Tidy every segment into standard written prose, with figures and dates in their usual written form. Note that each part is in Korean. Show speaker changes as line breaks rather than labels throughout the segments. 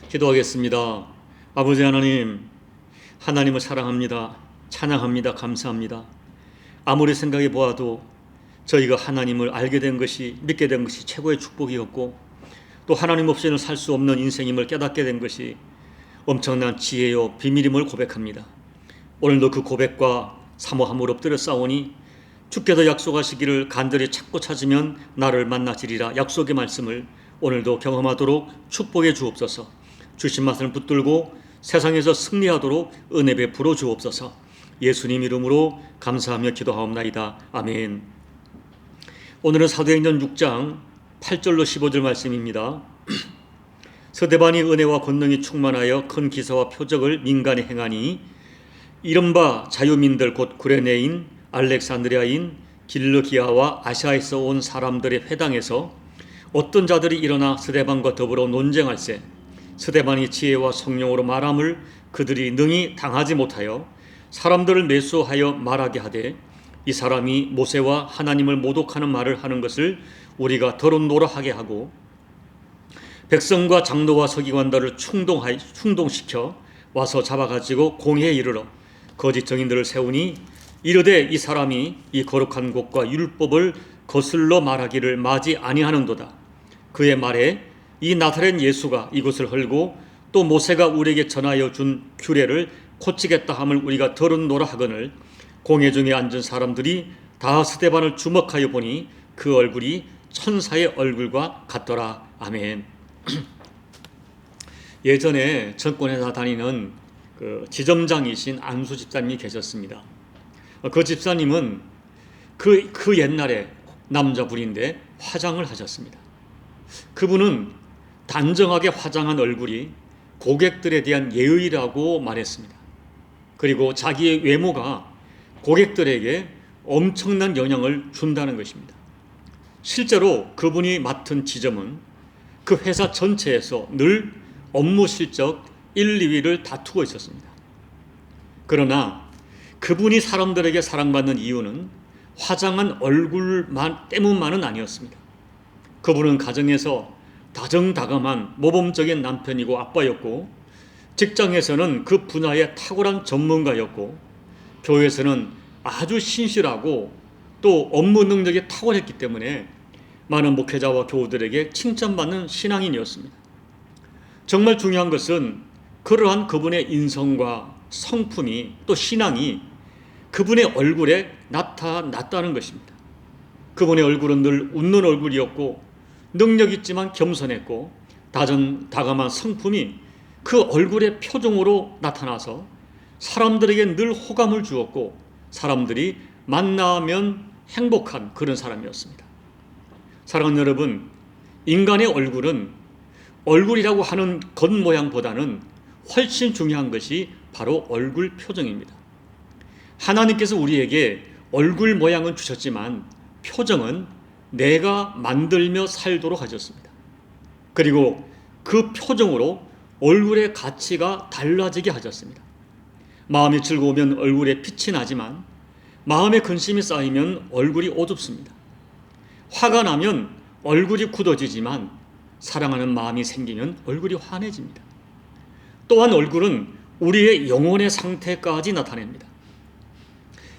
기도하겠습니다. 아버지 하나님, 하나님을 사랑합니다. 찬양합니다. 감사합니다. 아무리 생각해 보아도 저희가 하나님을 알게 된 것이, 믿게 된 것이 최고의 축복이었고, 또 하나님 없이는 살 수 없는 인생임을 깨닫게 된 것이 엄청난 지혜요 비밀임을 고백합니다. 오늘도 그 고백과 사모함을 엎드려 싸우니 주께서 약속하시기를 간절히 찾고 찾으면 나를 만나시리라 약속의 말씀을 오늘도 경험하도록 축복해 주옵소서. 주신 말씀을 붙들고 세상에서 승리하도록 은혜 베풀어 주옵소서. 예수님 이름으로 감사하며 기도하옵나이다. 아멘. 오늘은 사도행전 6장 8절로 15절 말씀입니다. 스데반이 은혜와 권능이 충만하여 큰 기사와 표적을 민간에 행하니 이른바 자유민들 곧 구레네인, 알렉산드리아인, 길르기아와 아시아에서 온 사람들의 회당에서 어떤 자들이 일어나 스데반과 더불어 논쟁할세 스데반이 지혜와 성령으로 말함을 그들이 능히 당하지 못하여 사람들을 매수하여 말하게 하되 이 사람이 모세와 하나님을 모독하는 말을 하는 것을 우리가 더럽노라 하게 하고 백성과 장로와 서기관들을 충동시켜 와서 잡아가지고 공회에 이르러 거짓 증인들을 세우니 이르되 이 사람이 이 거룩한 곳과 율법을 거슬러 말하기를 마지 아니하는도다. 그의 말에 이 나사렛 예수가 이곳을 헐고 또 모세가 우리에게 전하여 준 규례를 고치겠다 함을 우리가 들었노라 하거늘 공회 중에 앉은 사람들이 다 스데반을 주목하여 보니 그 얼굴이 천사의 얼굴과 같더라. 아멘. 예전에 정권회사 다니는 지점장이신 안수 집사님이 계셨습니다. 그 집사님은 그 옛날에 남자분인데 화장을 하셨습니다. 그분은 단정하게 화장한 얼굴이 고객들에 대한 예의라고 말했습니다. 그리고 자기의 외모가 고객들에게 엄청난 영향을 준다는 것입니다. 실제로 그분이 맡은 지점은 그 회사 전체에서 늘 업무 실적 1, 2위를 다투고 있었습니다. 그러나 그분이 사람들에게 사랑받는 이유는 화장한 얼굴 때문만은 아니었습니다. 그분은 가정에서 다정다감한 모범적인 남편이고 아빠였고 직장에서는 그 분야의 탁월한 전문가였고 교회에서는 아주 신실하고 또 업무 능력이 탁월했기 때문에 많은 목회자와 교우들에게 칭찬받는 신앙인이었습니다. 정말 중요한 것은 그러한 그분의 인성과 성품이 또 신앙이 그분의 얼굴에 나타났다는 것입니다. 그분의 얼굴은 늘 웃는 얼굴이었고 능력 있지만 겸손했고 다정다감한 성품이 그 얼굴의 표정으로 나타나서 사람들에게 늘 호감을 주었고 사람들이 만나면 행복한 그런 사람이었습니다. 사랑하는 여러분, 인간의 얼굴은 얼굴이라고 하는 겉모양보다는 훨씬 중요한 것이 바로 얼굴 표정입니다. 하나님께서 우리에게 얼굴 모양은 주셨지만 표정은 내가 만들며 살도록 하셨습니다. 그리고 그 표정으로 얼굴의 가치가 달라지게 하셨습니다. 마음이 즐거우면 얼굴에 빛이 나지만 마음에 근심이 쌓이면 얼굴이 어둡습니다. 화가 나면 얼굴이 굳어지지만 사랑하는 마음이 생기면 얼굴이 환해집니다. 또한 얼굴은 우리의 영혼의 상태까지 나타냅니다.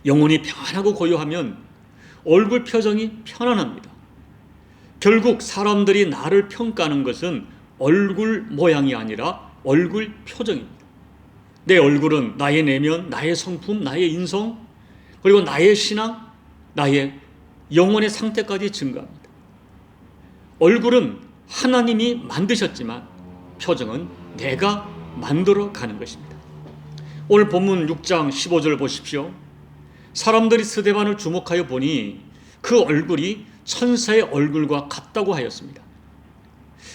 영혼이 평안하고 고요하면 얼굴 표정이 편안합니다. 결국 사람들이 나를 평가하는 것은 얼굴 모양이 아니라 얼굴 표정입니다. 내 얼굴은 나의 내면, 나의 성품, 나의 인성, 그리고 나의 신앙, 나의 영혼의 상태까지 증가합니다. 얼굴은 하나님이 만드셨지만 표정은 내가 만들어 가는 것입니다. 오늘 본문 6장 15절 보십시오. 사람들이 스데반을 주목하여 보니 그 얼굴이 천사의 얼굴과 같다고 하였습니다.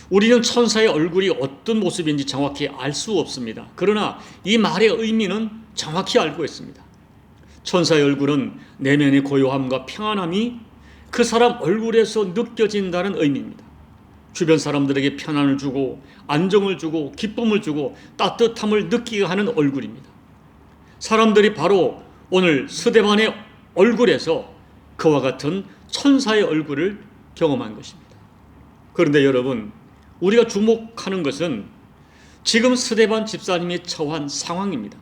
우리는 천사의 얼굴이 어떤 모습인지 정확히 알 수 없습니다. 그러나 이 말의 의미는 정확히 알고 있습니다. 천사의 얼굴은 내면의 고요함과 평안함이 그 사람 얼굴에서 느껴진다는 의미입니다. 주변 사람들에게 편안을 주고 안정을 주고 기쁨을 주고 따뜻함을 느끼게 하는 얼굴입니다. 사람들이 바로 오늘 스데반의 얼굴에서 그와 같은 천사의 얼굴을 경험한 것입니다. 그런데 여러분, 우리가 주목하는 것은 지금 스데반 집사님이 처한 상황입니다.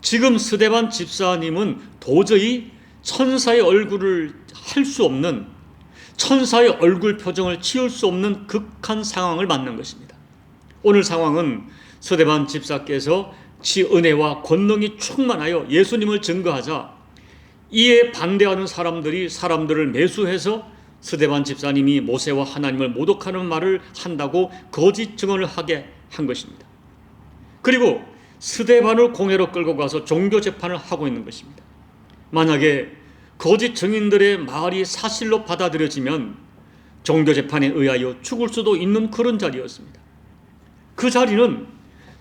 지금 스데반 집사님은 도저히 천사의 얼굴을 할 수 없는, 천사의 얼굴 표정을 지을 수 없는 극한 상황을 맞는 것입니다. 오늘 상황은 스데반 집사께서 지 은혜와 권능이 충만하여 예수님을 증거하자 이에 반대하는 사람들을 매수해서 스데반 집사님이 모세와 하나님을 모독하는 말을 한다고 거짓 증언을 하게 한 것입니다. 그리고 스데반을 공회로 끌고 가서 종교 재판을 하고 있는 것입니다. 만약에 거짓 증인들의 말이 사실로 받아들여지면 종교 재판에 의하여 죽을 수도 있는 그런 자리였습니다. 그 자리는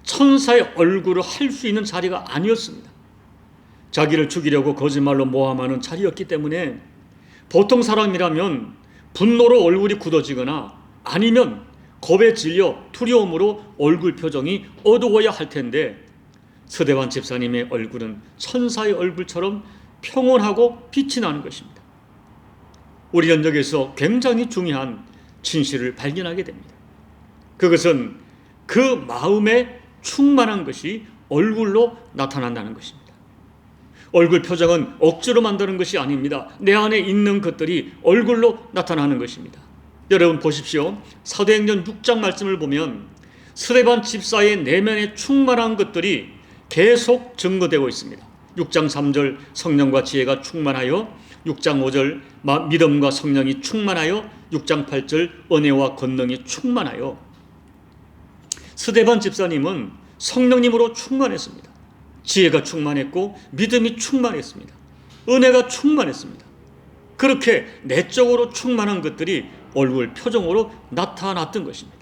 천사의 얼굴을 할 수 있는 자리가 아니었습니다. 자기를 죽이려고 거짓말로 모함하는 자리였기 때문에 보통 사람이라면 분노로 얼굴이 굳어지거나 아니면 겁에 질려 두려움으로 얼굴 표정이 어두워야 할 텐데 스데반 집사님의 얼굴은 천사의 얼굴처럼 평온하고 빛이 나는 것입니다. 우리는 여기서 굉장히 중요한 진실을 발견하게 됩니다. 그것은 그 마음에 충만한 것이 얼굴로 나타난다는 것입니다. 얼굴 표정은 억지로 만드는 것이 아닙니다. 내 안에 있는 것들이 얼굴로 나타나는 것입니다. 여러분 보십시오. 사도행전 6장 말씀을 보면 스데반 집사의 내면에 충만한 것들이 계속 증거되고 있습니다. 6장 3절 성령과 지혜가 충만하여, 6장 5절 믿음과 성령이 충만하여, 6장 8절 은혜와 권능이 충만하여. 스데반 집사님은 성령님으로 충만했습니다. 지혜가 충만했고 믿음이 충만했습니다. 은혜가 충만했습니다. 그렇게 내적으로 충만한 것들이 얼굴 표정으로 나타났던 것입니다.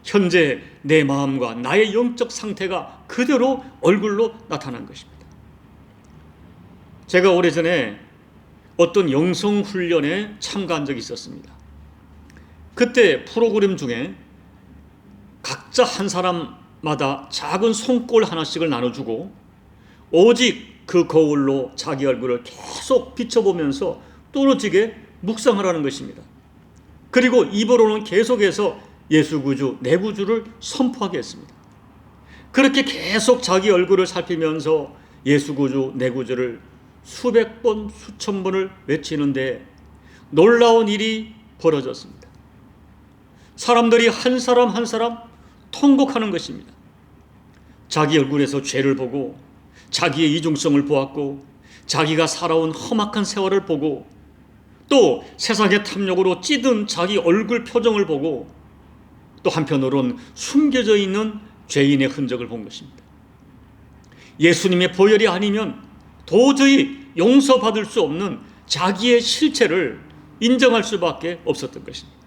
현재 내 마음과 나의 영적 상태가 그대로 얼굴로 나타난 것입니다. 제가 오래전에 어떤 영성훈련에 참가한 적이 있었습니다. 그때 프로그램 중에 각자 한 사람마다 작은 손골 하나씩을 나눠주고 오직 그 거울로 자기 얼굴을 계속 비춰보면서 떨어지게 묵상하라는 것입니다. 그리고 입으로는 계속해서 예수 구주, 내 구주를 선포하게 했습니다. 그렇게 계속 자기 얼굴을 살피면서 예수 구주, 내 구주를 수백 번, 수천 번을 외치는데 놀라운 일이 벌어졌습니다. 사람들이 한 사람 한 사람 통곡하는 것입니다. 자기 얼굴에서 죄를 보고 자기의 이중성을 보았고 자기가 살아온 험악한 세월을 보고 또 세상의 탐욕으로 찌든 자기 얼굴 표정을 보고 또 한편으로는 숨겨져 있는 죄인의 흔적을 본 것입니다. 예수님의 보혈이 아니면 도저히 용서받을 수 없는 자기의 실체를 인정할 수밖에 없었던 것입니다.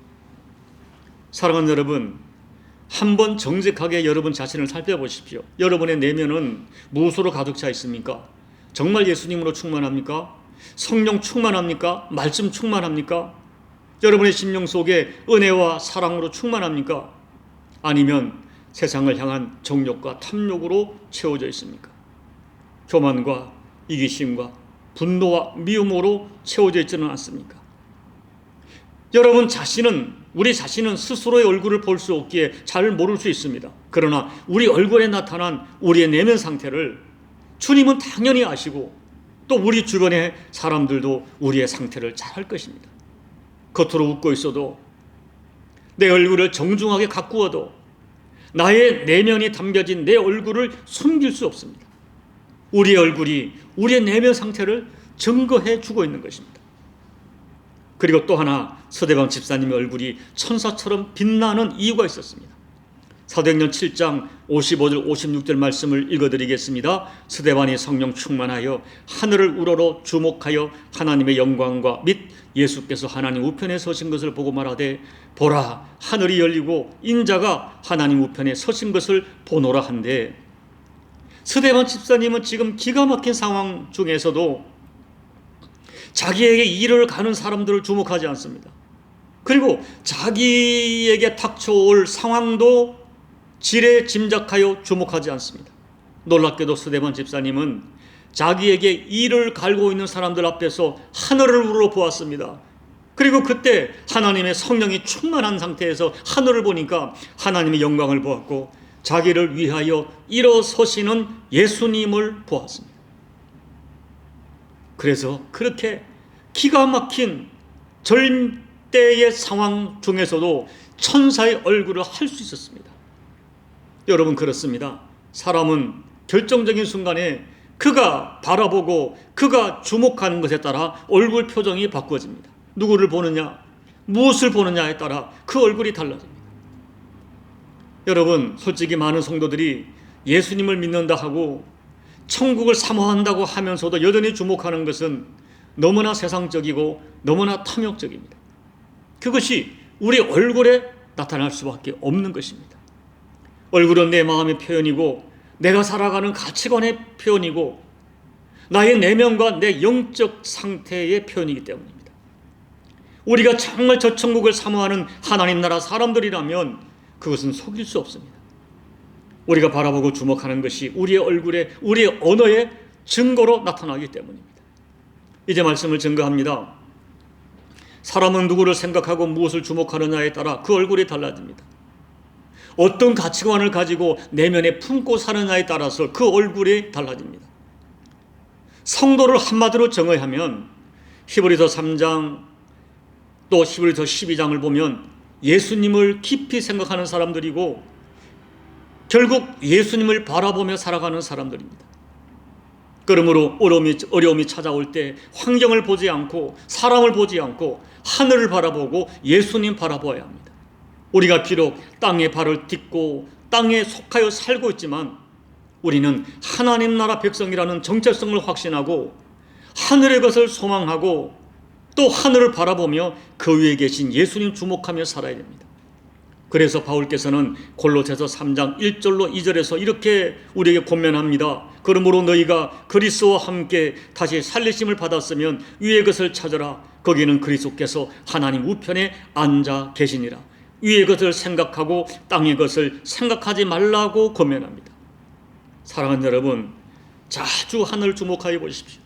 사랑하는 여러분, 한번 정직하게 여러분 자신을 살펴보십시오. 여러분의 내면은 무엇으로 가득 차 있습니까? 정말 예수님으로 충만합니까? 성령 충만합니까? 말씀 충만합니까? 여러분의 심령 속에 은혜와 사랑으로 충만합니까? 아니면 세상을 향한 정욕과 탐욕으로 채워져 있습니까? 교만과 이기심과 분노와 미움으로 채워져 있지는 않습니까? 여러분 우리 자신은 스스로의 얼굴을 볼 수 없기에 잘 모를 수 있습니다. 그러나 우리 얼굴에 나타난 우리의 내면 상태를 주님은 당연히 아시고 또 우리 주변의 사람들도 우리의 상태를 잘 알 것입니다. 겉으로 웃고 있어도 내 얼굴을 정중하게 가꾸어도 나의 내면이 담겨진 내 얼굴을 숨길 수 없습니다. 우리의 얼굴이 우리의 내면 상태를 증거해 주고 있는 것입니다. 그리고 또 하나 스데반 집사님의 얼굴이 천사처럼 빛나는 이유가 있었습니다. 사도행전 7장 55절 56절 말씀을 읽어드리겠습니다. 스데반이 성령 충만하여 하늘을 우러러 주목하여 하나님의 영광과 및 예수께서 하나님 우편에 서신 것을 보고 말하되 보라 하늘이 열리고 인자가 하나님 우편에 서신 것을 보노라 한데, 스데반 집사님은 지금 기가 막힌 상황 중에서도 자기에게 일을 가는 사람들을 주목하지 않습니다. 그리고 자기에게 닥쳐올 상황도 지레 짐작하여 주목하지 않습니다. 놀랍게도 스데반 집사님은 자기에게 일을 갈고 있는 사람들 앞에서 하늘을 우러러 보았습니다. 그리고 그때 하나님의 성령이 충만한 상태에서 하늘을 보니까 하나님의 영광을 보았고 자기를 위하여 일어서시는 예수님을 보았습니다. 그래서 그렇게 기가 막힌 절대의 상황 중에서도 천사의 얼굴을 할 수 있었습니다. 여러분, 그렇습니다. 사람은 결정적인 순간에 그가 바라보고 그가 주목하는 것에 따라 얼굴 표정이 바꾸어집니다. 누구를 보느냐, 무엇을 보느냐에 따라 그 얼굴이 달라집니다. 여러분, 솔직히 많은 성도들이 예수님을 믿는다 하고 천국을 사모한다고 하면서도 여전히 주목하는 것은 너무나 세상적이고 너무나 탐욕적입니다. 그것이 우리 얼굴에 나타날 수밖에 없는 것입니다. 얼굴은 내 마음의 표현이고 내가 살아가는 가치관의 표현이고 나의 내면과 내 영적 상태의 표현이기 때문입니다. 우리가 정말 저 천국을 사모하는 하나님 나라 사람들이라면 그것은 속일 수 없습니다. 우리가 바라보고 주목하는 것이 우리의 얼굴에, 우리의 언어의 증거로 나타나기 때문입니다. 이제 말씀을 증거합니다. 사람은 누구를 생각하고 무엇을 주목하느냐에 따라 그 얼굴이 달라집니다. 어떤 가치관을 가지고 내면에 품고 사느냐에 따라서 그 얼굴이 달라집니다. 성도를 한마디로 정의하면 히브리서 3장 또 히브리서 12장을 보면 예수님을 깊이 생각하는 사람들이고 결국 예수님을 바라보며 살아가는 사람들입니다. 그러므로 어려움이 찾아올 때 환경을 보지 않고 사람을 보지 않고 하늘을 바라보고 예수님 바라보아야 합니다. 우리가 비록 땅에 발을 딛고 땅에 속하여 살고 있지만 우리는 하나님 나라 백성이라는 정체성을 확신하고 하늘의 것을 소망하고 또 하늘을 바라보며 그 위에 계신 예수님 주목하며 살아야 됩니다. 그래서 바울께서는 골로새서 3장 1절로 2절에서 이렇게 우리에게 권면합니다. 그러므로 너희가 그리스도와 함께 다시 살리심을 받았으면 위의 것을 찾으라. 거기는 그리스도께서 하나님 우편에 앉아 계시니라. 위의 것을 생각하고 땅의 것을 생각하지 말라고 권면합니다. 사랑하는 여러분, 자주 하늘을 주목하여 보십시오.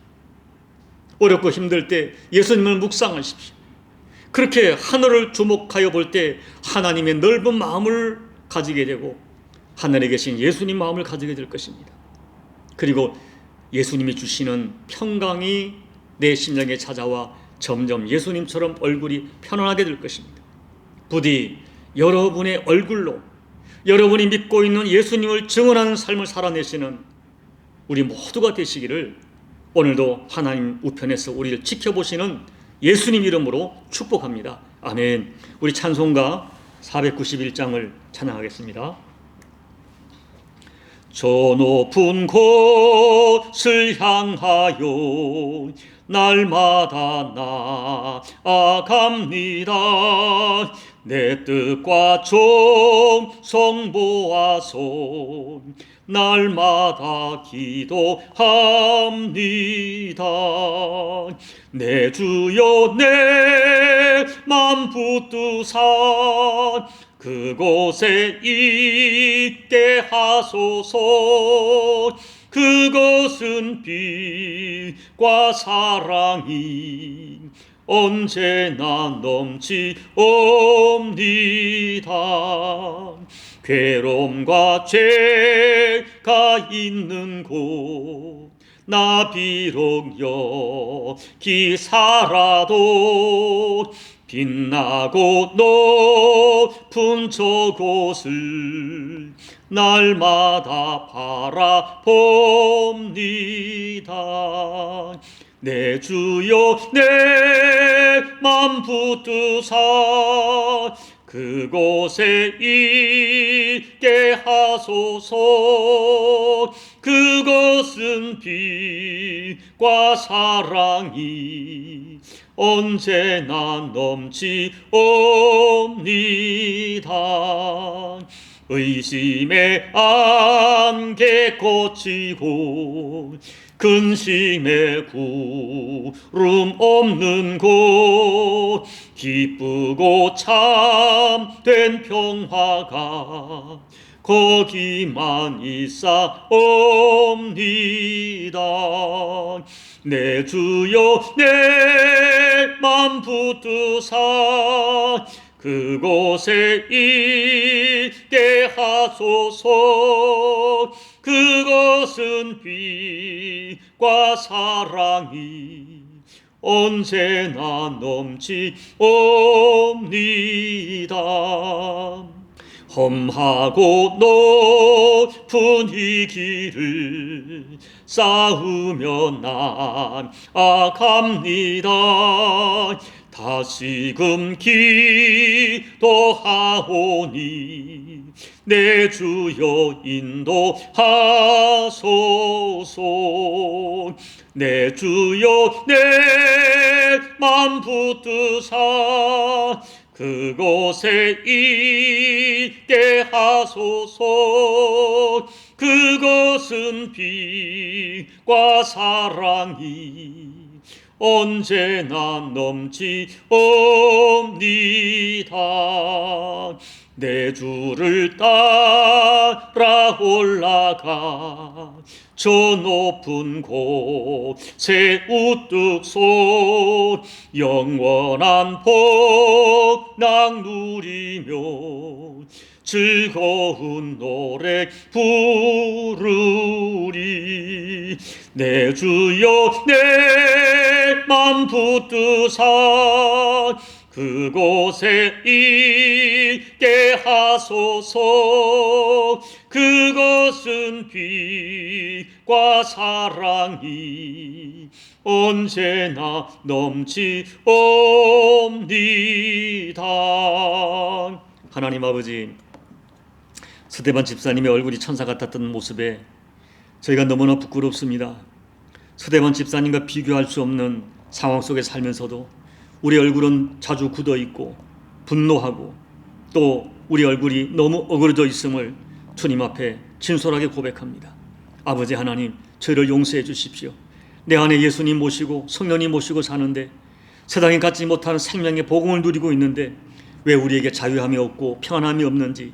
어렵고 힘들 때 예수님을 묵상하십시오. 그렇게 하늘을 주목하여 볼 때 하나님의 넓은 마음을 가지게 되고 하늘에 계신 예수님 마음을 가지게 될 것입니다. 그리고 예수님이 주시는 평강이 내 심령에 찾아와 점점 예수님처럼 얼굴이 편안하게 될 것입니다. 부디 여러분의 얼굴로 여러분이 믿고 있는 예수님을 증언하는 삶을 살아내시는 우리 모두가 되시기를 오늘도 하나님 우편에서 우리를 지켜보시는 예수님 이름으로 축복합니다. 아멘. 우리 찬송가 491장을 찬양하겠습니다. 저 높은 곳을 향하여 날마다 나아갑니다. 내 뜻과 정성 모아서 날마다 기도합니다. 내 주여 내 맘 붙드사 그곳에 있게 하소서. 그것은 빛과 사랑이 언제나 넘치옵니다. 괴로움과 죄가 있는 곳 나 비록 여기 살아도 빛나고 높은 저곳을 날마다 바라봅니다. 내 주여 내 맘 붙드사 그곳에 있게 하소서. 그것은 빛과 사랑이 언제나 넘치옵니다. 의심의 안개 꽂히고 근심의 구름 없는 곳 기쁘고 참된 평화가 거기만 있사옵니다. 내 주여 내 맘 붙드사 그곳에 있게 하소서. 그것은 빛과 사랑이 언제나 넘치옵니다. 험하고 높은 이 길을 쌓으며 나아갑니다. 다시금 기도하오니 내 주여 인도하소서. 내 주여 내 맘 붙드사 그곳에 있게 하소서. 그것은 빛과 사랑이 언제나 넘치옵니다. 내 주를 따라 올라가 저 높은 곳에 우뚝 서 영원한 복락 누리며 즐거운 노래 부르리. 내 주여 내 맘 붙드사 그곳에 있게 하소서. 그것은 빛과 사랑이 언제나 넘치옵니다. 하나님 아버지, 스데반 집사님의 얼굴이 천사 같았던 모습에 저희가 너무나 부끄럽습니다. 스데반 집사님과 비교할 수 없는 상황 속에 살면서도 우리 얼굴은 자주 굳어 있고 분노하고 또 우리 얼굴이 너무 어그러져 있음을 주님 앞에 진솔하게 고백합니다. 아버지 하나님, 저희를 용서해 주십시오. 내 안에 예수님 모시고 성령님 모시고 사는데 세상에 갖지 못하는 생명의 복음을 누리고 있는데 왜 우리에게 자유함이 없고 평안함이 없는지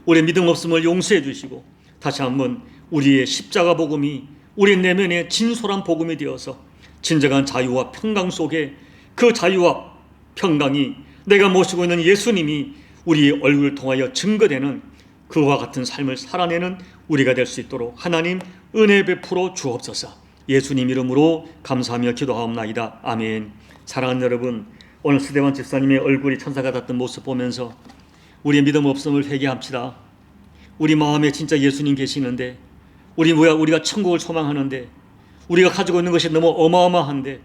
우리의 믿음 없음을 용서해 주시고 다시 한번 우리의 십자가 복음이 우리 내면의 진솔한 복음이 되어서 진정한 자유와 평강 속에 그 자유와 평강이 내가 모시고 있는 예수님이 우리의 얼굴을 통하여 증거되는 그와 같은 삶을 살아내는 우리가 될 수 있도록 하나님 은혜 베풀어 주옵소서. 예수님 이름으로 감사하며 기도하옵나이다. 아멘. 사랑하는 여러분, 오늘 스데반 집사님의 얼굴이 천사 같았던 모습 보면서 우리의 믿음 없음을 회개합시다. 우리 마음에 진짜 예수님 계시는데 우리가 천국을 소망하는데 우리가 가지고 있는 것이 너무 어마어마한데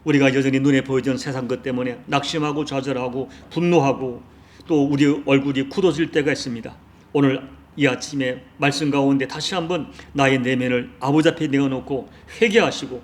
우리가 여전히 눈에 보이던 세상 것 때문에 낙심하고 좌절하고 분노하고 또 우리 얼굴이 굳어질 때가 있습니다. 오늘 이 아침에 말씀 가운데 다시 한번 나의 내면을 아버지 앞에 내어놓고 회개하시고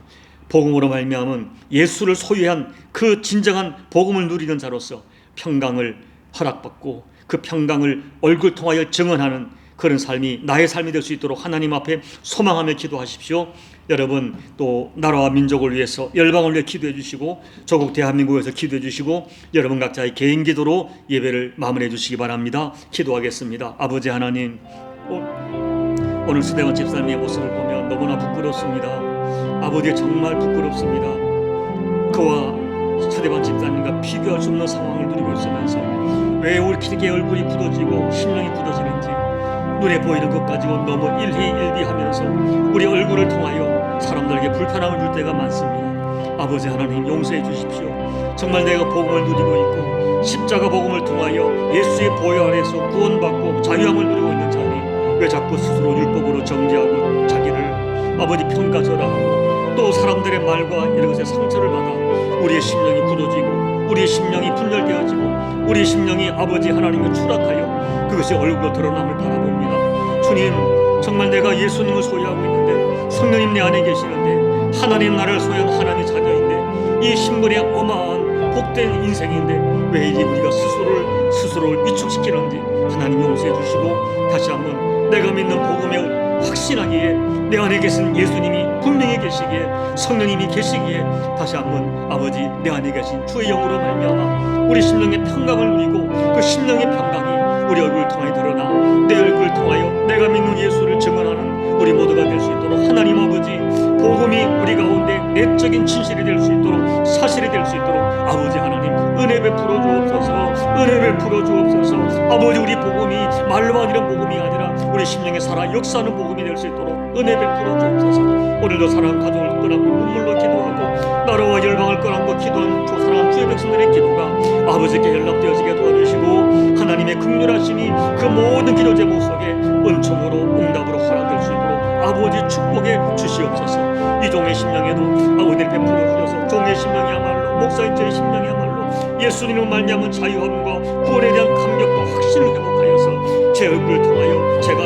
복음으로 말미암은 예수를 소유한 그 진정한 복음을 누리는 자로서 평강을 허락받고 그 평강을 얼굴 통하여 증언하는 그런 삶이 나의 삶이 될 수 있도록 하나님 앞에 소망하며 기도하십시오. 여러분 또 나라와 민족을 위해서 열방을 위해 기도해 주시고 조국 대한민국에서 기도해 주시고 여러분 각자의 개인 기도로 예배를 마무리해 주시기 바랍니다. 기도하겠습니다. 아버지 하나님, 오늘 스데반 집사님의 모습을 보면 너무나 부끄럽습니다. 아버지 정말 부끄럽습니다. 그와 스데반 집사님과 비교할 수 없는 상황을 누리고 있으면서 왜 우리 얼굴이 굳어지고 심령이 굳어지는지 눈에 보이는 것 가지고 너무 일희일비하면서 우리 얼굴을 통하여 사람들에게 불편함을 줄 때가 많습니다. 아버지 하나님 용서해 주십시오. 정말 내가 복음을 누리고 있고 십자가 복음을 통하여 예수의 보혈 아래에서 구원받고 자유함을 누리고 있는 자니 왜 자꾸 스스로 율법으로 정죄하고 자기를 아버지 평가절하하고 또 사람들의 말과 이런 것에 상처를 받아 우리의 심령이 굳어지고 우리의 심령이 분열되어지고 우리의 심령이 아버지 하나님을 추락하여 그것이 얼굴로 드러남을 바라봅니다. 주님, 정말 내가 예수님을 소유하고 있는데 성령님 내 안에 계시는데 하나님 나라를 소유한 하나님의 자녀인데 이 신분의 어마한 복된 인생인데 왜 이리 우리가 스스로를 위축시키는지 하나님 용서해 주시고 다시 한번 내가 믿는 복음에 확신하기에 내 안에 계신 예수님이 분명히 계시기에 성령님이 계시기에 다시 한번 아버지 내 안에 계신 주의 영으로 말미암아 우리 심령의 평강을 누리고 그 심령의 평강이 우리 얼굴을 통하여 드러나 내 얼굴을 통하여 내가 믿는 예수를 증언하는 우리 모두가 될 수 있도록 하나님 아버지 복음이 우리 가운데 내적인 진실이 될 수 있도록 사실이 될 수 있도록 아버지 하나님 은혜 베풀어 주옵소서. 은혜 베풀어 주옵소서. 아버지, 우리 복음이 말로만 이런 복음이 아니라 우리 심령에 살아 역사하는 복음이 될 수 있도록 은혜 베풀어 주옵소서. 오늘도 사랑하는 가족을 떠나고 눈물로 기도하고 나라와 열방을 떠나고 기도한 사랑하는 주의 백성들의 기도가 아버지께 연락되어지게 도와주시고 하나님의 긍휼하심이 그 모든 기도 제목 속에 은총으로 응답으로 허락될 수 있도록 아버지 축복해 주시옵소서. 이 종의 심령에도 아버지를 베풀어 주셔서 종의 심령이야말로 목사인 저의 심령이야말로 예수님을 말미암은 자유함과 구원에 대한 감격과 확신을 회복하여서 제 얼굴을 통하여 제가